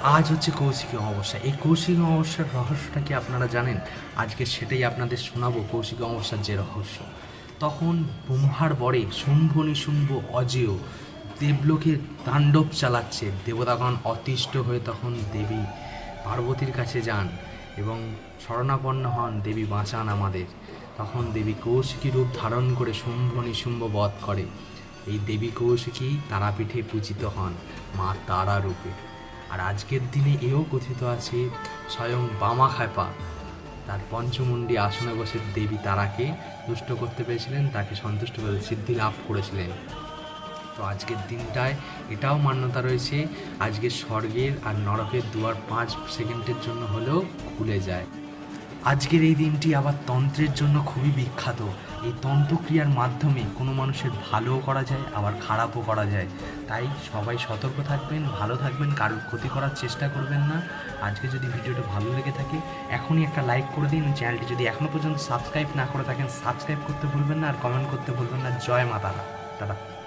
আজ হচ্ছে কৌশিকী অমাবস্যা। এই কৌশিকী অমাবস্যার রহস্যটা কি আপনারা জানেন? আজকে সেটাই আপনাদের শোনাবো, কৌশিকী অমাবস্যার যে রহস্য। তখন ব্রহ্মার বরে শুম্ভ নিশুম্ভ অজেয় দেবলোকে তাণ্ডব চালাচ্ছে। দেবতাগণ অতিষ্ঠ হয়ে তখন দেবী পার্বতীর কাছে যান এবং শরণাপন্ন হন, দেবী বাঁচান আমাদের। তখন দেবী কৌশিকী রূপ ধারণ করে শুম্ভ নিশুম্ভ বধ করে। এই দেবী কৌশিকী তারাপীঠে পূজিত হন মা তারা রূপে। আর আজকের দিনে এও কথিত আছে, স্বয়ং বামা খ্যাপা তার পঞ্চমুণ্ডী আসনে বসে দেবী তারাকে তুষ্ট করতে পেরেছিলেন, তাকে সন্তুষ্ট করে সিদ্ধি লাভ করেছিলেন। তো আজকের দিনটায় এটাও মান্যতা রয়েছে, আজকে স্বর্গের আর নরকের দুয়ার 5 সেকেন্ডের জন্য হলেও খুলে যায়। আজকের এই দিনটি আবার তন্ত্রের জন্য খুবই বিখ্যাত। এই তন্ত্রক্রিয়ার মাধ্যমে কোনো মানুষের ভালোও করা যায়, আবার খারাপও করা যায়। তাই সবাই সতর্ক থাকবেন, ভালো থাকবেন, কারোর ক্ষতি করার চেষ্টা করবেন না। আজকে যদি ভিডিওটা ভালো লেগে থাকে এখনই একটা লাইক করে দিন। চ্যানেলটি যদি এখনও পর্যন্ত সাবস্ক্রাইব না করে থাকেন সাবস্ক্রাইব করতে ভুলবেন না, আর কমেন্ট করতে ভুলবেন না। জয় মা তারা। টাটা।